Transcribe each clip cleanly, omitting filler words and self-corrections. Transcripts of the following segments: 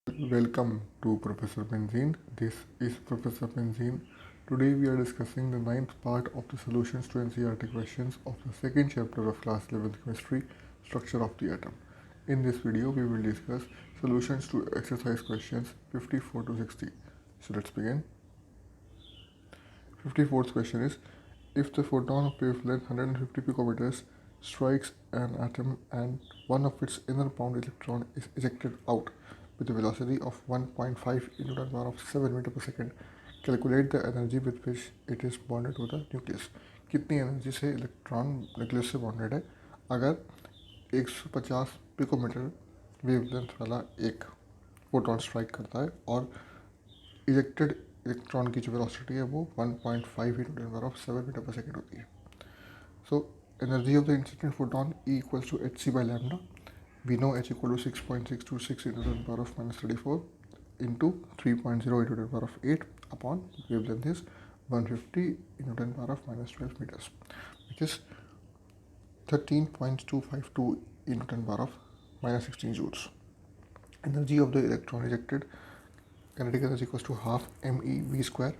Welcome to Professor Benzene. This is Professor Benzene. Today we are discussing the ninth part of the solutions to NCERT questions of the second chapter of class 11th chemistry, structure of the atom. In this video we will discuss solutions to exercise questions 54 to 60. So let's begin. 54th question is, if the photon of wavelength 150 picometers strikes an atom and one of its inner bound electron is ejected out with a velocity of 1.5 into 10 power of 7 meter per second, calculate the energy with which it is bonded to the nucleus. कितनी energy से electron nucleus से bonded है अगर 150 picometre wavelength वाला एक photon strike करता है और इजेक्टेड इलेक्ट्रॉन की जो वेलोसिटी है वो 1.5 into 10 power of 7 meter per second होती है. So energy of the incident photon E equals to hc by lambda. We know h equal to 6.626 into 10 power of minus 34 into 3.0 into 10 power of 8 upon wavelength is 150 into 10 power of minus 12 meters, which is 13.252 into 10 power of minus 16 joules. Energy of the electron ejected, kinetic energy equals to half me v square.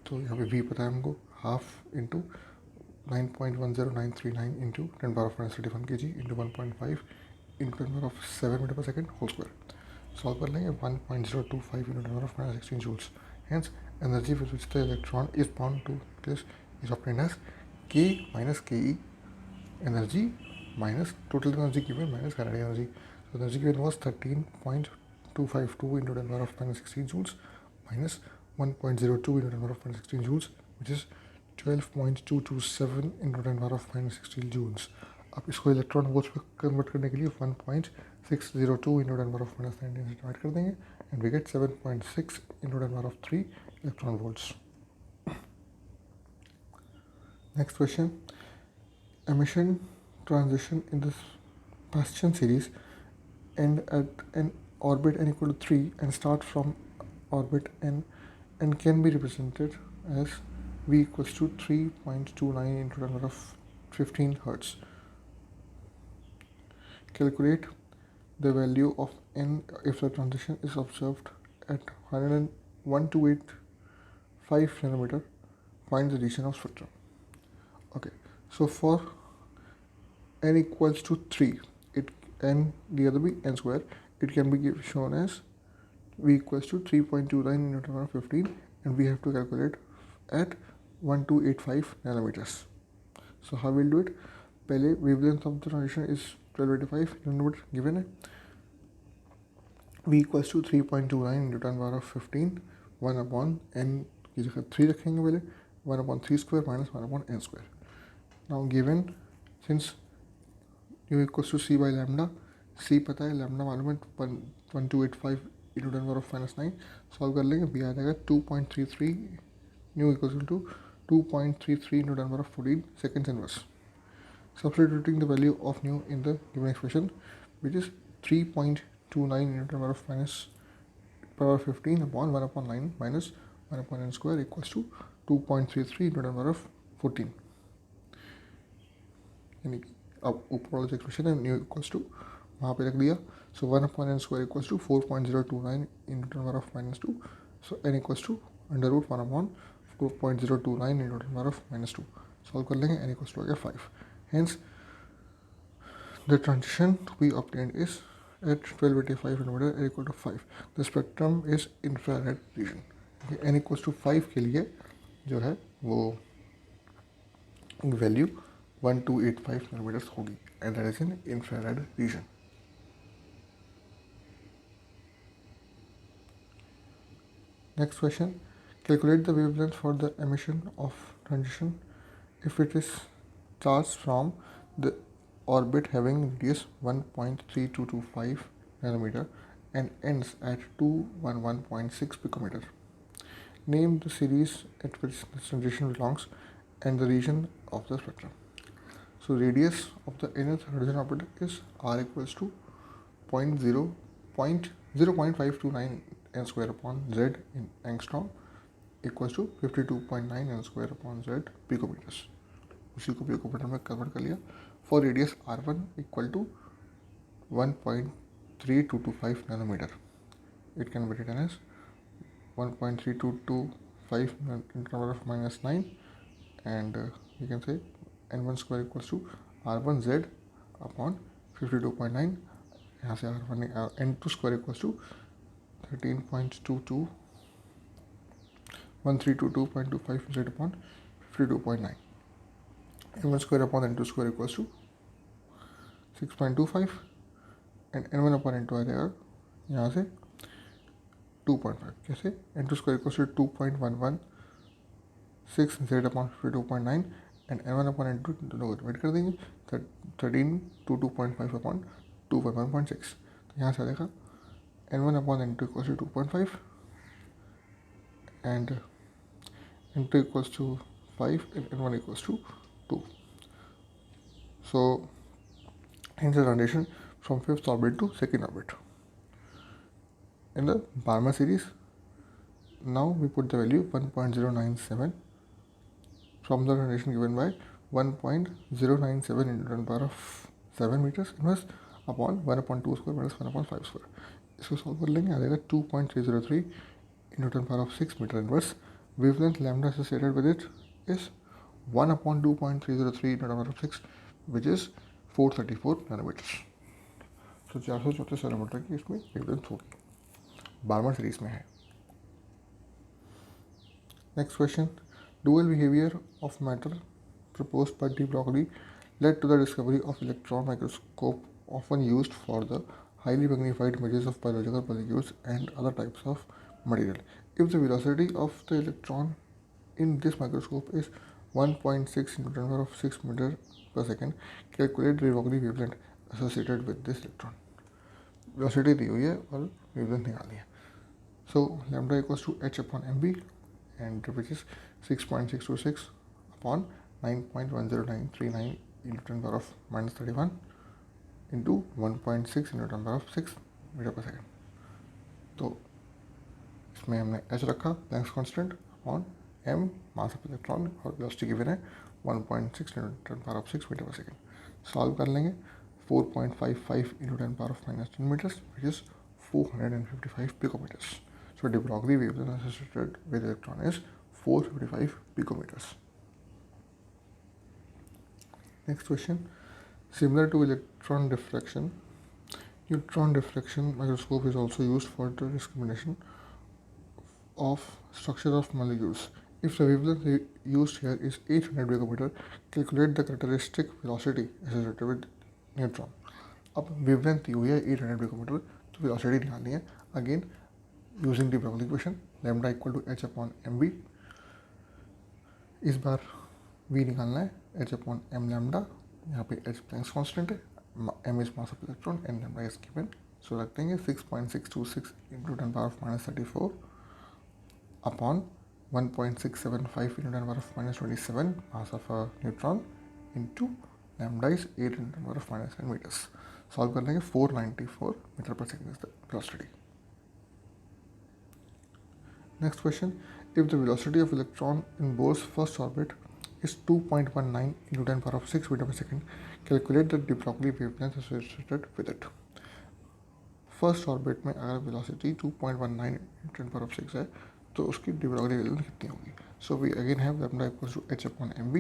तो यहाँ पे v पता है हमको, half into 9.10939 into 10 power of minus 31 kg into 1.5 into 10 power of 7 meter per second whole square. Solve कर लेंगे 1.025 into 10 power of minus 16 joules. Hence energy with which the electron is bound to this is obtained as k minus ke energy minus total energy given minus kinetic energy. So energy given was 13.252 into 10 power of minus 16 joules minus 1.02 into 10 power of minus 16 joules, which is 12.227 into 10 power of minus 16 joules. अब इसको electron volts में convert करने के लिए 1.602 into 10 power of minus 19 से divide कर देंगे and we get 7.6 into 10 power of 3 electron volts. Next question. Emission transition in this Bastian series end at an orbit n equal to 3 and start from orbit n and can be represented as v equals to 3.29 into 10 power of 15 hertz. Calculate the value of n if the transition is observed at 10285 nanometer. Find the region of spectrum. Okay, so for n equals to 3, it n the other be n square, it can be shown as v equals to 3.29 into 10 power 15 and we have to calculate at 1285 nanometers. So how we'll do it? पहले wavelength of the transition is 1285 nanometer given है, v equals to 3.29 into 10 power of 15 1 upon n की जगह 3 रखेंगे पहले 1 upon 3 square minus 1 upon n square. Now given since u equals to c by lambda, c पता है, lambda मालूम है 1285 into 10 power of minus 9. Solve कर लेंगे, b आ जाएगा 2.33 nu equals to 2.33 into 10 power of 14 seconds inverse. Substituting the value of nu in the given expression, which is 3.29 into 10 power of minus power 15 upon 1 upon 9 minus 1 upon n square equals to 2.33 into 10 power of 14. यानी अब ऊपर वाला जो expression है new equals to वहाँ पे रख दिया. सो 1 upon n square equals to 4.029 into 10 power of minus 2. So n equals to under root 1 upon 4.029 into 10 power of minus 2. Solve कर लेंगे, n equals to आ गया 5. Hence the transition to be obtained is at 1285 nanometer n equal to 5. The spectrum is infrared region. Okay, n equals to 5 के लिए जो है वो value 1285 nanometers होगी and that is in infrared region. Next question. Calculate the wavelength for the emission of transition if it is starts from the orbit having radius 1.3225 nanometer and ends at 211.6 picometer. Name the series at which this transition belongs and the region of the spectrum. So radius of the inner hydrogen orbit is r equals to 0.529 n square upon z in angstrom equals to 52.9 n square upon z picometers. उसी को picometre में convert कर लिया. For radius r1 equal to 1.3225 nanometre. it can be written as 1.3225 into power of minus 9, and you can say n1 square equals to r1z upon 52.9. यहाँ से n2 square equals to 13.22 1322.25 z upon 52.9. n1 square upon n2 square equals to 6.25 and n1 upon n2 आ जाएगा यहाँ से 2.5. कैसे? n2 square equals to 2.116 z upon 52.9 and n1 upon n2 दोनों को divide कर देंगे 13 to 2.5 upon 2.1.6. तो यहाँ से आ जाएगा n1 upon n2 equals to 2.5 and n2 equals to 5 and n1 equals to 2. So hence the transition from fifth orbit to second orbit. In the Balmer series, now we put the value 1.097 from the transition given by 1.097 into 10 power of 7 meters inverse upon 1 upon 2 square minus 1 upon 5 square. इसको solve कर लेंगे, आ जाएगा 2.303 into 10 power of 6 meter inverse. Wavelength lambda associated with it is 1 upon 2.303 into 10 power of 6, which is 434 nanometers. तो 434 nanometre की इसमें wavelength होगी, Barmer series में है. Next question. Dual behavior of matter proposed by de Broglie led to the discovery of electron microscope, often used for the highly magnified images of biological molecules and other types of material. If the velocity of the electron in this microscope is 1.6 into 10 power of 6 meter per second, calculate the de Broglie wavelength associated with this electron. Velocity दी हुई है और wavelength निकालनी है. So lambda equals to h upon mv, and which is 6.626 upon 9.10939 into 10 power of minus 31 into 1.6 into 10 power of 6 metre per second. तो इसमें हमने h रखा Planck's constant on m mass of electron और velocity given है 1.6 into 10 power of 6 metre per second. Solve कर लेंगे 4.55 into 10 power of minus 10 meters, which is 455 picometers. So de Broglie wavelength associated with electron is 455 picometers. Next question. Similar to electron diffraction, neutron diffraction microscope is also used for the discrimination of structure of molecules. If the wavelength used here is 800 picometer, calculate the characteristic velocity associated with neutron. अब wavelength दी हुई है 800 picometer, तो velocity निकालनी है. Again using the Broglie equation, lambda equal to h upon mv. इस बार v निकालना है h upon m lambda. यहाँ पे h Planck's constant है, m is mass of electron and lambda is given. So रख देंगे 6.626 into 10 power of minus 34 upon 1.675 into 10 power of minus 27 mass of a neutron into lambda is 8 into 10 power of minus 10 meters. Solve कर लेंगे 494 metre per second is the velocity. Next question. If the velocity of electron in Bohr's first orbit is 2.19 into 10 power of 6 meter per second, calculate the de Broglie wavelength associated with it. First orbit में अगर velocity 2.19 into 10 power of 6 है तो उसकी de Broglie wavelength कितनी होगी? So we again have lambda equals to h upon mv.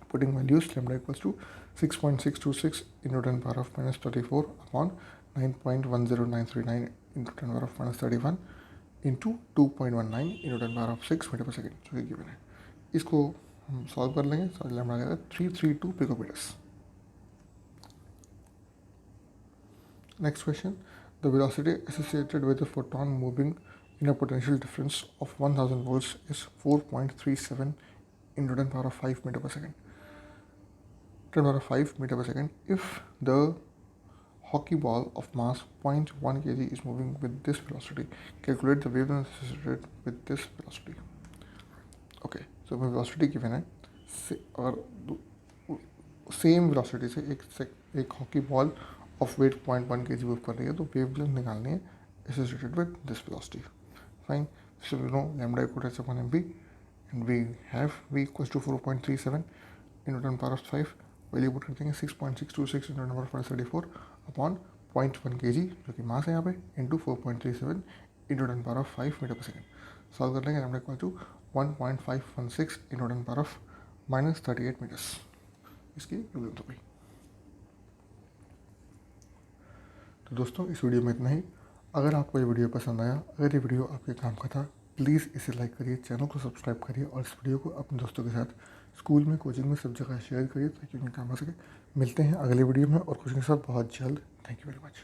Putting values, lambda equals to 6.626 into 10 power of minus 34 upon 9.10939 into 10 power of minus 31 into 2.19 into 10 power of 6 metre per second जो कि given है. इसको हम solve कर लेंगे. Solve lambda आ जाएगा 332 picometres. Next question. The velocity associated with the photon moving in a potential difference of 1000 volts is 4.37 into 10 power of 5 meter per second. 10 power of 5 meter per second. If the hockey ball of mass 0.1 kg is moving with this velocity, calculate the wavelength associated with this velocity. Okay, so velocity given है और same velocity से एक hockey ball of weight 0.1 kg move कर रही है, तो wavelength निकालनी है associated with this velocity. Fine. So we know lambda equal to h upon mv, and we have v equals to 4.37 into 10 power of 5. Value put कर देंगे 6.626 into 10 power of 34 upon 0.1 kg जो कि मास है यहाँ पे into 4.37 into 10⁵ metre per second. Solve कर लेंगे। Lambda equal to 1.516 into 10⁻38 metres. इसकी प्रॉब्लम तो भाई। तो दोस्तों इस वीडियो में इतना ही। अगर आपको ये वीडियो पसंद आया, अगर ये वीडियो आपके काम का था, प्लीज़ इसे लाइक करिए, चैनल को सब्सक्राइब करिए और इस वीडियो को अपने दोस्तों के साथ स्कूल में, कोचिंग में, सब जगह शेयर करिए ताकि उन्हें काम आ सके। मिलते हैं अगले वीडियो में और कोचिंग के साथ बहुत जल्द। Thank you very much.